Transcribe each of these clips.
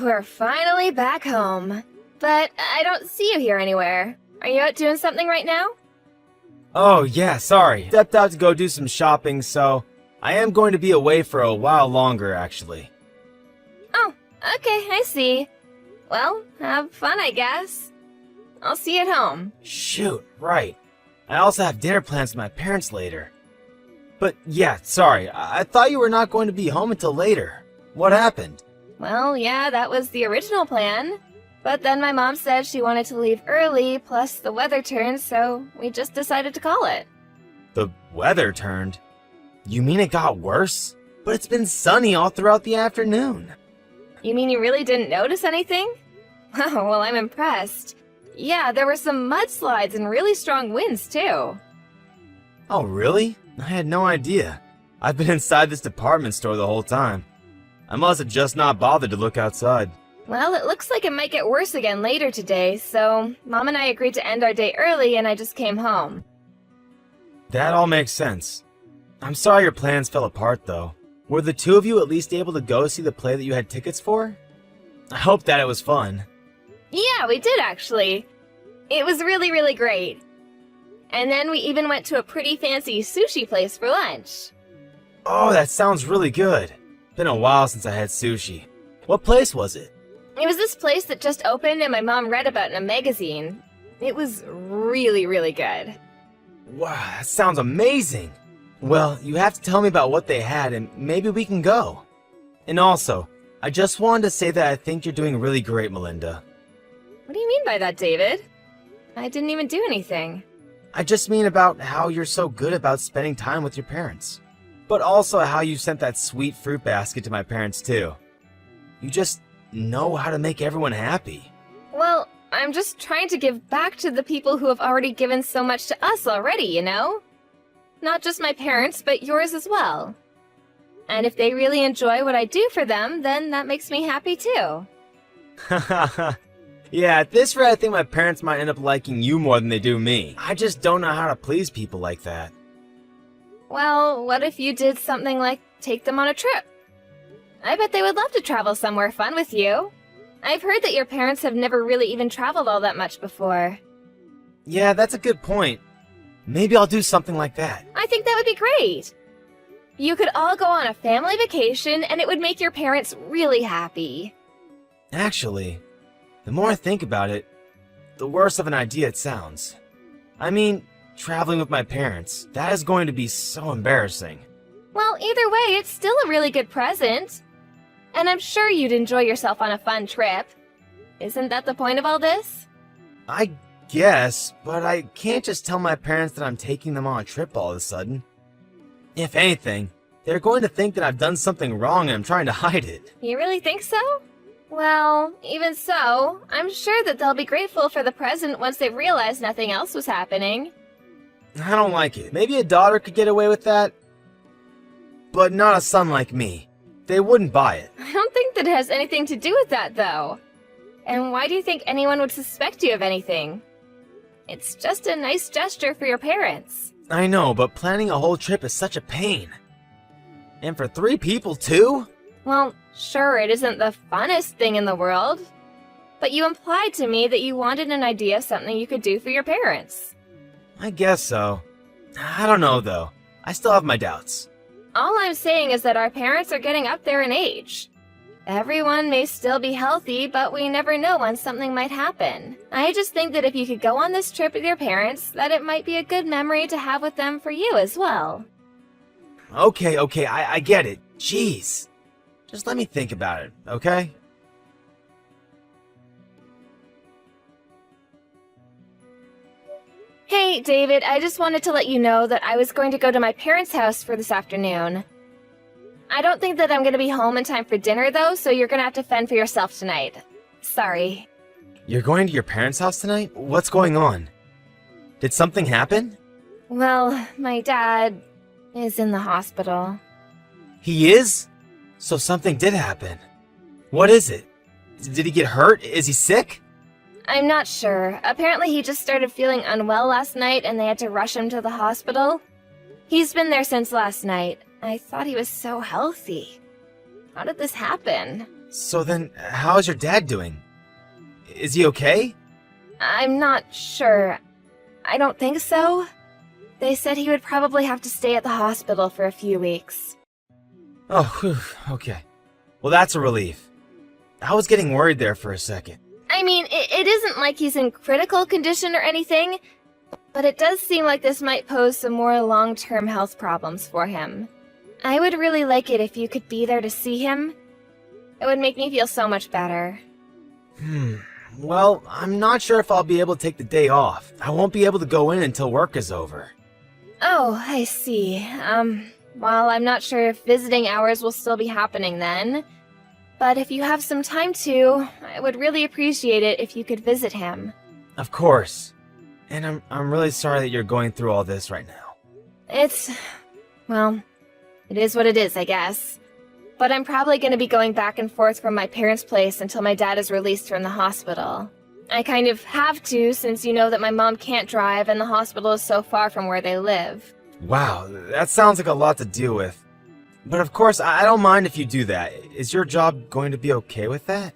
We're finally back home. But I don't see you here anywhere. Are you out doing something right now? Oh yeah, sorry. Stepped out to go do some shopping, so I am going to be away for a while longer, actually. Oh, okay, I see. Well, have fun, I guess. I'll see you at home. Shoot, right. I also have dinner plans with my parents later. But yeah, sorry. I thought you were not going to be home until later. What happened? Well, yeah, that was the original plan. But then my mom said she wanted to leave early, plus the weather turned, so we just decided to call it. The weather turned? You mean it got worse? But it's been sunny all throughout the afternoon. You mean you really didn't notice anything? Wow, well, I'm impressed. Yeah, there were some mudslides and really strong winds, too. Oh, really? I had no idea. I've been inside this department store the whole time. I must have just not bothered to look outside. Well, it looks like it might get worse again later today, so Mom and I agreed to end our day early and I just came home. That all makes sense. I'm sorry your plans fell apart, though. Were the two of you at least able to go see the play that you had tickets for? I hope that it was fun. Yeah, we did actually. It was really, really great. And then we even went to a pretty fancy sushi place for lunch. Oh, that sounds really good. Been a while since I had sushi. What place was it? It was this place that just opened and my mom read about in a magazine. It was really, really good. Wow, that sounds amazing. Well, you have to tell me about what they had and maybe we can go. And also, I just wanted to say that I think you're doing really great, Melinda. What do you mean by that, David? I didn't even do anything. I just mean about how you're so good about spending time with your parents. But also how you sent that sweet fruit basket to my parents too. You just know how to make everyone happy. Well, I'm just trying to give back to the people who have already given so much to us already, you know? Not just my parents, but yours as well. And if they really enjoy what I do for them, then that makes me happy too. Yeah, at this rate I think my parents might end up liking you more than they do me. I just don't know how to please people like that. Well, what if you did something like take them on a trip? I bet they would love to travel somewhere fun with you. I've heard that your parents have never really even traveled all that much before. Yeah, that's a good point. Maybe I'll do something like that. I think that would be great. You could all go on a family vacation and it would make your parents really happy. Actually, the more I think about it, the worse of an idea it sounds. I mean, traveling with my parents, that is going to be so embarrassing. Well, either way, it's still a really good present. And I'm sure you'd enjoy yourself on a fun trip. Isn't that the point of all this? I guess, but I can't just tell my parents that I'm taking them on a trip all of a sudden. If anything, they're going to think that I've done something wrong and I'm trying to hide it. You really think so? Well, even so, I'm sure that they'll be grateful for the present once they've realized nothing else was happening. I don't like it. Maybe a daughter could get away with that, but not a son like me. They wouldn't buy it. I don't think that it has anything to do with that, though. And why do you think anyone would suspect you of anything? It's just a nice gesture for your parents. I know, but planning a whole trip is such a pain. And for 3 people, too? Well, sure, it isn't the funnest thing in the world. But you implied to me that you wanted an idea of something you could do for your parents. I guess so. I don't know, though. I still have my doubts. All I'm saying is that our parents are getting up there in age. Everyone may still be healthy, but we never know when something might happen. I just think that if you could go on this trip with your parents, that it might be a good memory to have with them for you as well. Okay, I get it. Jeez. Just let me think about it, okay? Hey, David, I just wanted to let you know that I was going to go to my parents' house for this afternoon. I don't think that I'm going to be home in time for dinner, though, so you're going to have to fend for yourself tonight. Sorry. You're going to your parents' house tonight? What's going on? Did something happen? Well, my dad is in the hospital. He is? So something did happen. What is it? Did he get hurt? Is he sick? I'm not sure. Apparently he just started feeling unwell last night and they had to rush him to the hospital. He's been there since last night. I thought he was so healthy. How did this happen? So then, how's your dad doing? Is he okay? I'm not sure. I don't think so. They said he would probably have to stay at the hospital for a few weeks. Oh, whew, okay. Well, that's a relief. I was getting worried there for a second. I mean, it isn't like he's in critical condition or anything, but it does seem like this might pose some more long-term health problems for him. I would really like it if you could be there to see him. It would make me feel so much better. Well, I'm not sure if I'll be able to take the day off. I won't be able to go in until work is over. Oh, I see. Well, I'm not sure if visiting hours will still be happening then. But if you have some time to, I would really appreciate it if you could visit him. Of course. And I'm really sorry that you're going through all this right now. Well, it is what it is, I guess. But I'm probably going to be going back and forth from my parents' place until my dad is released from the hospital. I kind of have to, since you know that my mom can't drive and the hospital is so far from where they live. Wow, that sounds like a lot to deal with. But of course, I don't mind if you do that. Is your job going to be okay with that?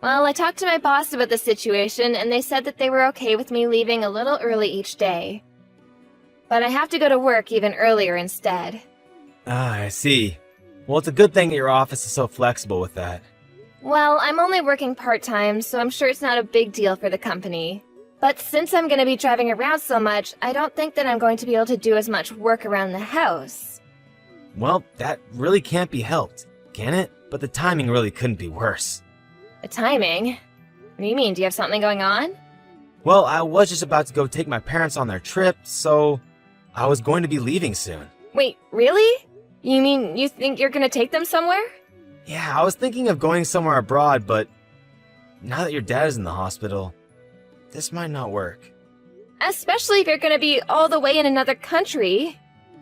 Well, I talked to my boss about the situation, and they said that they were okay with me leaving a little early each day. But I have to go to work even earlier instead. Ah, I see. Well, it's a good thing that your office is so flexible with that. Well, I'm only working part-time, so I'm sure it's not a big deal for the company. But since I'm going to be driving around so much, I don't think that I'm going to be able to do as much work around the house. Well, that really can't be helped, can it? But the timing really couldn't be worse. The timing? What do you mean? Do you have something going on? Well, I was just about to go take my parents on their trip, so I was going to be leaving soon. Wait, really? You mean you think you're going to take them somewhere? Yeah, I was thinking of going somewhere abroad, but now that your dad is in the hospital, this might not work. Especially if you're going to be all the way in another country.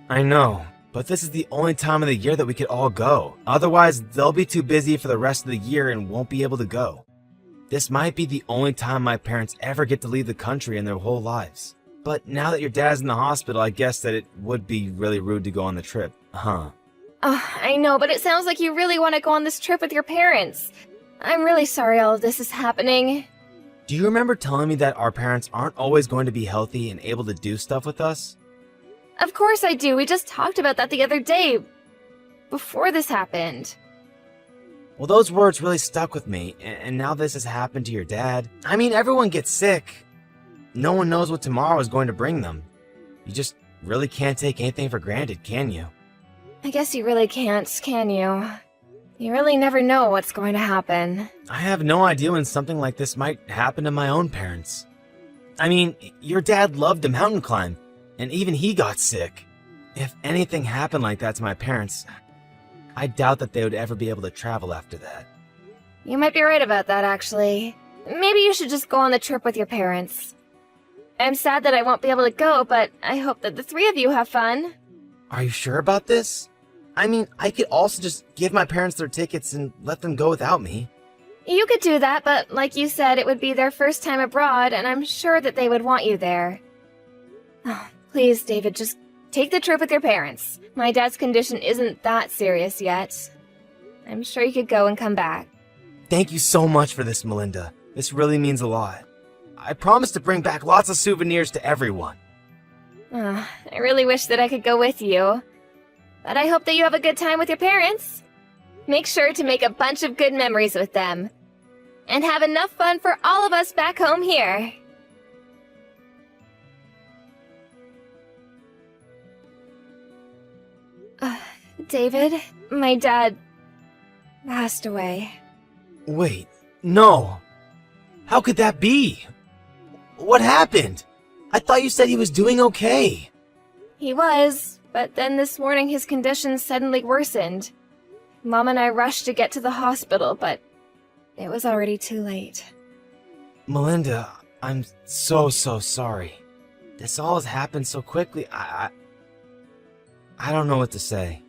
I know, but this is the only time of the year that we could all go. Otherwise, they'll be too busy for the rest of the year and won't be able to go. This might be the only time my parents ever get to leave the country in their whole lives. But now that your dad's in the hospital, I guess that it would be really rude to go on the trip, huh? Oh, I know, but it sounds like you really want to go on this trip with your parents. I'm really sorry all of this is happening. Do you remember telling me that our parents aren't always going to be healthy and able to do stuff with us? Of course I do. We just talked about that the other day, before this happened. Well, those words really stuck with me, and now this has happened to your dad. I mean, everyone gets sick. No one knows what tomorrow is going to bring them. You just really can't take anything for granted, can you? I guess you really can't, can you? You really never know what's going to happen. I have no idea when something like this might happen to my own parents. I mean, your dad loved to mountain climb, and even he got sick. If anything happened like that to my parents, I doubt that they would ever be able to travel after that. You might be right about that, actually. Maybe you should just go on the trip with your parents. I'm sad that I won't be able to go, but I hope that the three of you have fun. Are you sure about this? I mean, I could also just give my parents their tickets and let them go without me. You could do that, but like you said, it would be their first time abroad, and I'm sure that they would want you there. Oh, please, David, just take the trip with your parents. My dad's condition isn't that serious yet. I'm sure you could go and come back. Thank you so much for this, Melinda. This really means a lot. I promise to bring back lots of souvenirs to everyone. I really wish that I could go with you. But I hope that you have a good time with your parents. Make sure to make a bunch of good memories with them. And have enough fun for all of us back home here. David, my dad passed away. Wait, no. How could that be? What happened? I thought you said he was doing okay. He was, but then this morning his condition suddenly worsened. Mom and I rushed to get to the hospital, but it was already too late. Melinda, I'm so sorry. This all has happened so quickly. I don't know what to say.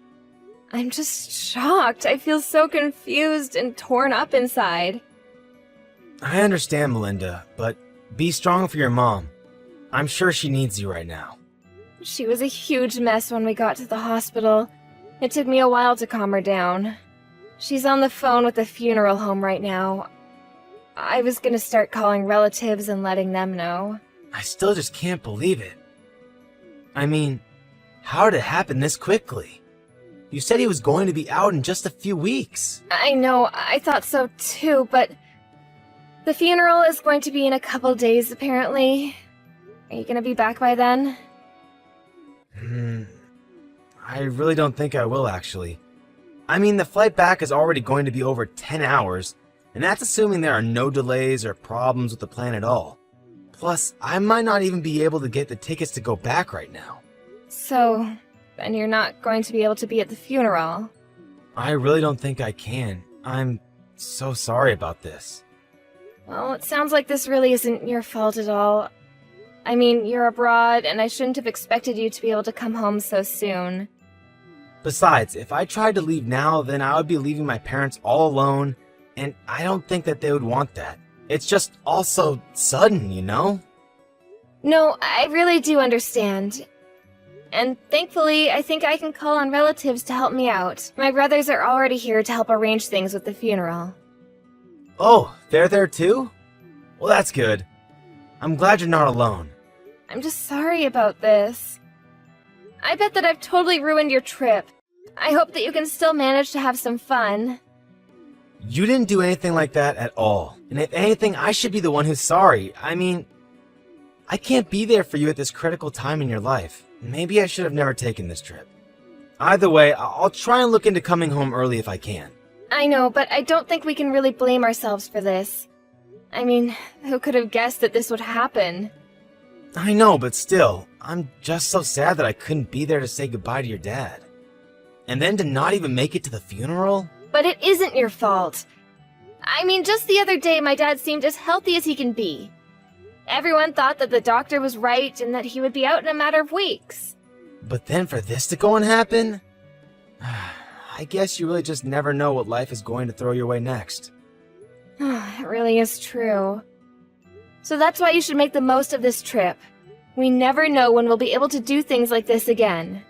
I'm just shocked. I feel so confused and torn up inside. I understand, Melinda, but be strong for your mom. I'm sure she needs you right now. She was a huge mess when we got to the hospital. It took me a while to calm her down. She's on the phone with the funeral home right now. I was gonna start calling relatives and letting them know. I still just can't believe it. I mean, how did it happen this quickly? You said he was going to be out in just a few weeks. I know, I thought so too, but the funeral is going to be in a couple days, apparently. Are you gonna be back by then? I really don't think I will, actually. I mean, the flight back is already going to be over 10 hours, and that's assuming there are no delays or problems with the plan at all. Plus, I might not even be able to get the tickets to go back right now. So, then you're not going to be able to be at the funeral. I really don't think I can. I'm so sorry about this. Well, it sounds like this really isn't your fault at all. I mean, you're abroad, and I shouldn't have expected you to be able to come home so soon. Besides, if I tried to leave now, then I would be leaving my parents all alone, and I don't think that they would want that. It's just all so sudden, you know? No, I really do understand. And thankfully, I think I can call on relatives to help me out. My brothers are already here to help arrange things with the funeral. Oh, they're there too? Well, that's good. I'm glad you're not alone. I'm just sorry about this. I bet that I've totally ruined your trip. I hope that you can still manage to have some fun. You didn't do anything like that at all. And if anything, I should be the one who's sorry. I mean, I can't be there for you at this critical time in your life. Maybe I should have never taken this trip. Either way, I'll try and look into coming home early if I can. I know, but I don't think we can really blame ourselves for this. I mean, who could have guessed that this would happen? I know, but still, I'm just so sad that I couldn't be there to say goodbye to your dad. And then to not even make it to the funeral? But it isn't your fault. I mean, just the other day, my dad seemed as healthy as he can be. Everyone thought that the doctor was right and that he would be out in a matter of weeks. But then for this to go and happen? I guess you really just never know what life is going to throw your way next. It really is true. So that's why you should make the most of this trip. We never know when we'll be able to do things like this again.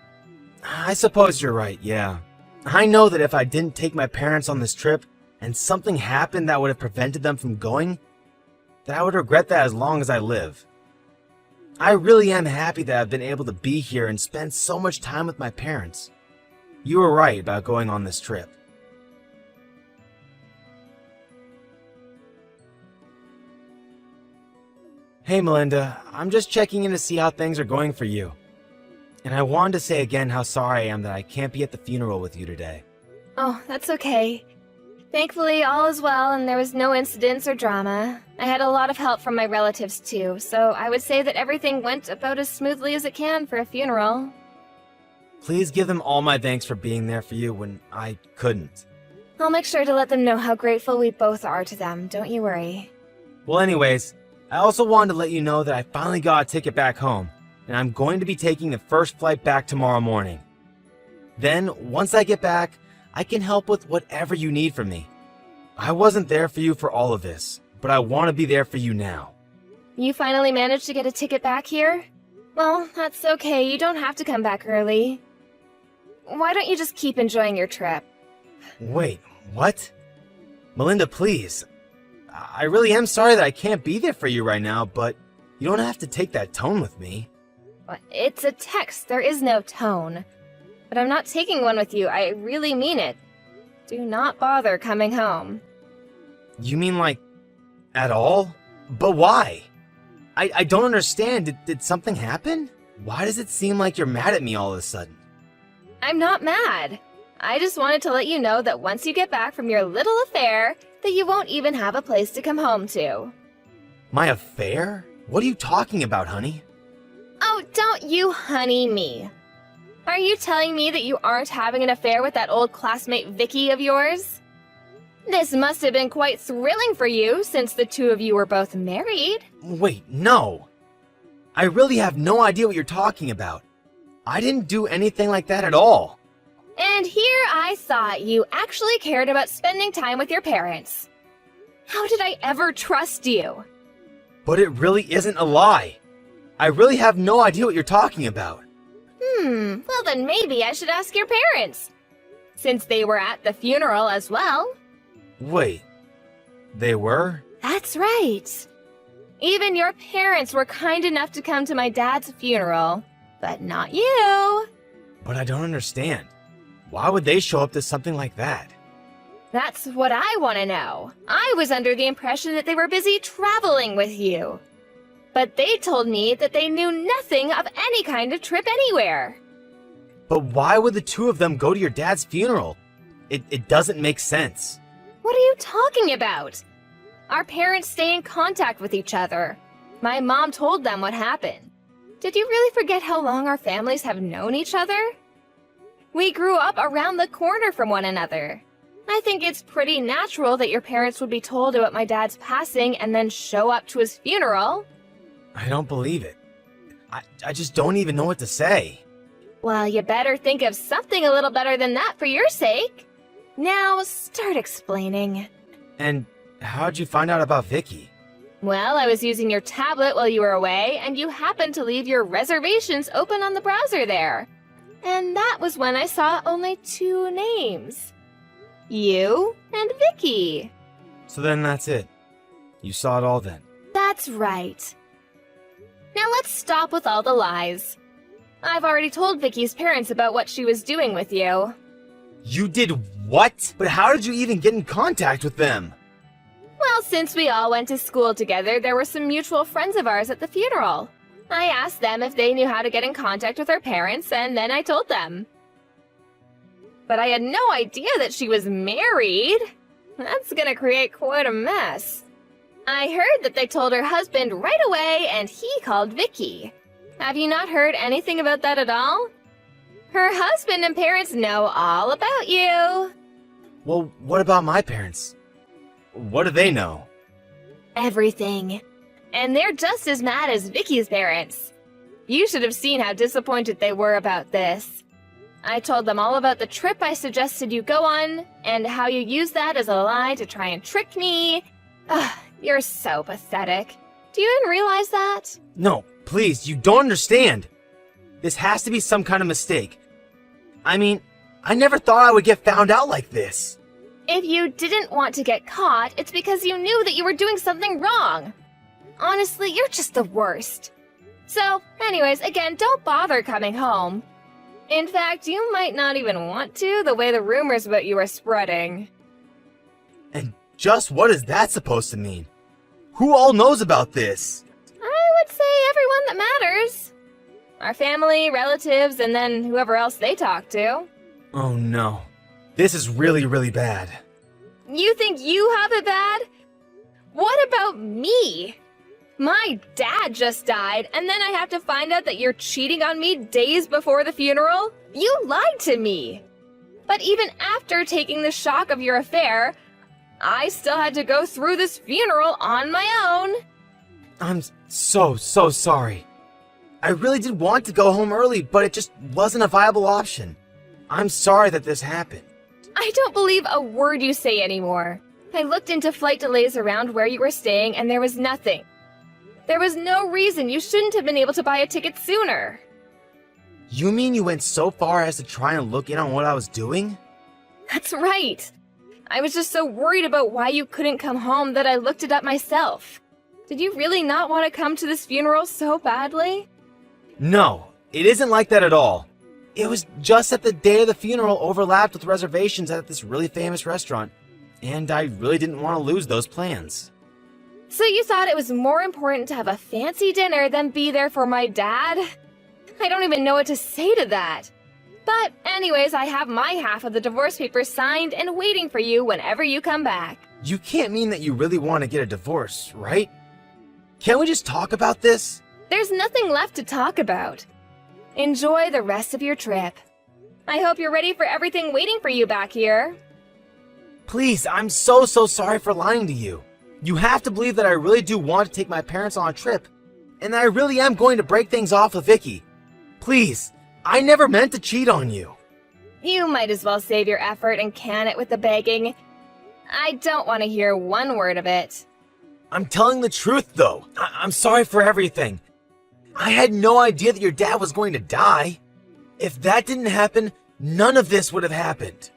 I suppose you're right, yeah. I know that if I didn't take my parents on this trip, and something happened that would have prevented them from going, that I would regret that as long as I live. I really am happy that I've been able to be here and spend so much time with my parents. You were right about going on this trip. Hey Melinda, I'm just checking in to see how things are going for you. And I wanted to say again how sorry I am that I can't be at the funeral with you today. Oh, that's okay. Thankfully, all is well and there was no incidents or drama. I had a lot of help from my relatives too, so I would say that everything went about as smoothly as it can for a funeral. Please give them all my thanks for being there for you when I couldn't. I'll make sure to let them know how grateful we both are to them, don't you worry. Well anyways, I also wanted to let you know that I finally got a ticket back home, and I'm going to be taking the first flight back tomorrow morning. Then, once I get back, I can help with whatever you need from me. I wasn't there for you for all of this, but I want to be there for you now. You finally managed to get a ticket back here? Well, that's okay, you don't have to come back early. Why don't you just keep enjoying your trip? Wait, what? Melinda, please. I really am sorry that I can't be there for you right now, but you don't have to take that tone with me. It's a text, there is no tone. But I'm not taking one with you, I really mean it. Do not bother coming home. You mean like, at all? But why? I don't understand. Did something happen? Why does it seem like you're mad at me all of a sudden? I'm not mad. I just wanted to let you know that once you get back from your little affair, that you won't even have a place to come home to. My affair? What are you talking about, honey? Oh, don't you honey me. Are you telling me that you aren't having an affair with that old classmate Vicky of yours? This must have been quite thrilling for you, since the two of you were both married. Wait, no. I really have no idea what you're talking about. I didn't do anything like that at all. And here I thought you actually cared about spending time with your parents. How did I ever trust you? But it really isn't a lie. I really have no idea what you're talking about. Well then maybe I should ask your parents. since they were at the funeral as well. Wait, they were? That's right. Even your parents were kind enough to come to my dad's funeral, but not you. But I don't understand. Why would they show up to something like that? That's what I want to know. I was under the impression that they were busy traveling with you. But they told me that they knew nothing of any kind of trip anywhere. But why would the two of them go to your dad's funeral? It doesn't make sense. What are you talking about? Our parents stay in contact with each other. My mom told them what happened. Did you really forget how long our families have known each other? We grew up around the corner from one another. I think it's pretty natural that your parents would be told about my dad's passing and then show up to his funeral. I don't believe it. I just don't even know what to say. Well, you better think of something a little better than that for your sake. Now, start explaining. And how'd you find out about Vicky? Well, I was using your tablet while you were away, and you happened to leave your reservations open on the browser there. And that was when I saw only 2 names. You and Vicky. So then that's it. You saw it all then. That's right. Now let's stop with all the lies. I've already told Vicky's parents about what she was doing with you. You did what? But how did you even get in contact with them? Well, since we all went to school together, there were some mutual friends of ours at the funeral. I asked them if they knew how to get in contact with her parents, and then I told them. But I had no idea that she was married. That's gonna create quite a mess. I heard that they told her husband right away, and he called Vicky. Have you not heard anything about that at all? Her husband and parents know all about you. Well, what about my parents? What do they know? Everything. And they're just as mad as Vicky's parents. You should have seen how disappointed they were about this. I told them all about the trip I suggested you go on, and how you used that as a lie to try and trick me. Ugh, you're so pathetic. Do you even realize that? No, please, you don't understand. This has to be some kind of mistake. I mean, I never thought I would get found out like this. If you didn't want to get caught, it's because you knew that you were doing something wrong. Honestly, you're just the worst. So, anyways, again, don't bother coming home. In fact, you might not even want to, the way the rumors about you are spreading. And just what is that supposed to mean? Who all knows about this? I would say everyone that matters. Our family, relatives, and then whoever else they talk to. Oh no. This is really, really bad. You think you have it bad? What about me? My dad just died, and then I have to find out that you're cheating on me days before the funeral? You lied to me! But even after taking the shock of your affair, I still had to go through this funeral on my own. I'm so sorry. I really did want to go home early, but it just wasn't a viable option. I'm sorry that this happened. I don't believe a word you say anymore. I looked into flight delays around where you were staying, and there was nothing. There was no reason you shouldn't have been able to buy a ticket sooner. You mean you went so far as to try and look in on what I was doing? That's right. I was just so worried about why you couldn't come home that I looked it up myself. Did you really not want to come to this funeral so badly? No, it isn't like that at all. It was just that the day of the funeral overlapped with reservations at this really famous restaurant, and I really didn't want to lose those plans. So you thought it was more important to have a fancy dinner than be there for my dad? I don't even know what to say to that. But anyways, I have my half of the divorce papers signed and waiting for you whenever you come back. You can't mean that you really want to get a divorce, right? Can't we just talk about this? There's nothing left to talk about. Enjoy the rest of your trip. I hope you're ready for everything waiting for you back here. Please, I'm so sorry for lying to you. You have to believe that I really do want to take my parents on a trip, and that I really am going to break things off with Vicky. Please, I never meant to cheat on you. You might as well save your effort and can it with the begging. I don't want to hear one word of it. I'm telling the truth, though. I'm sorry for everything. I had no idea that your dad was going to die. If that didn't happen, none of this would have happened.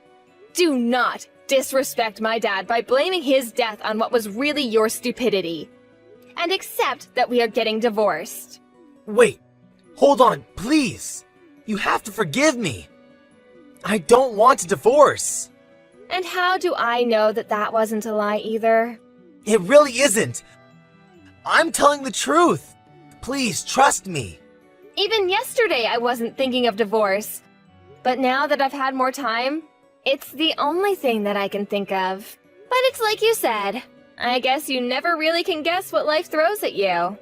Do not disrespect my dad by blaming his death on what was really your stupidity. And accept that we are getting divorced. Wait, hold on, please. You have to forgive me. I don't want a divorce. And how do I know that that wasn't a lie either? It really isn't. I'm telling the truth. Please trust me. Even yesterday I wasn't thinking of divorce. But now that I've had more time, it's the only thing that I can think of. But it's like you said. I guess you never really can guess what life throws at you.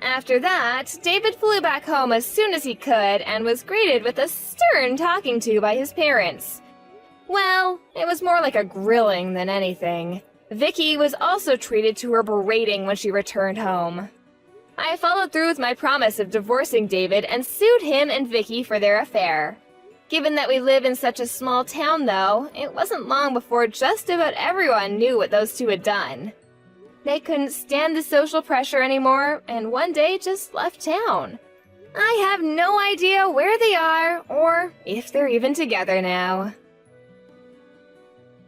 After that, David flew back home as soon as he could and was greeted with a stern talking to by his parents. Well, it was more like a grilling than anything. Vicky was also treated to her berating when she returned home. I followed through with my promise of divorcing David and sued him and Vicky for their affair. Given that we live in such a small town, though, it wasn't long before just about everyone knew what those two had done. They couldn't stand the social pressure anymore, and one day just left town. I have no idea where they are, or if they're even together now.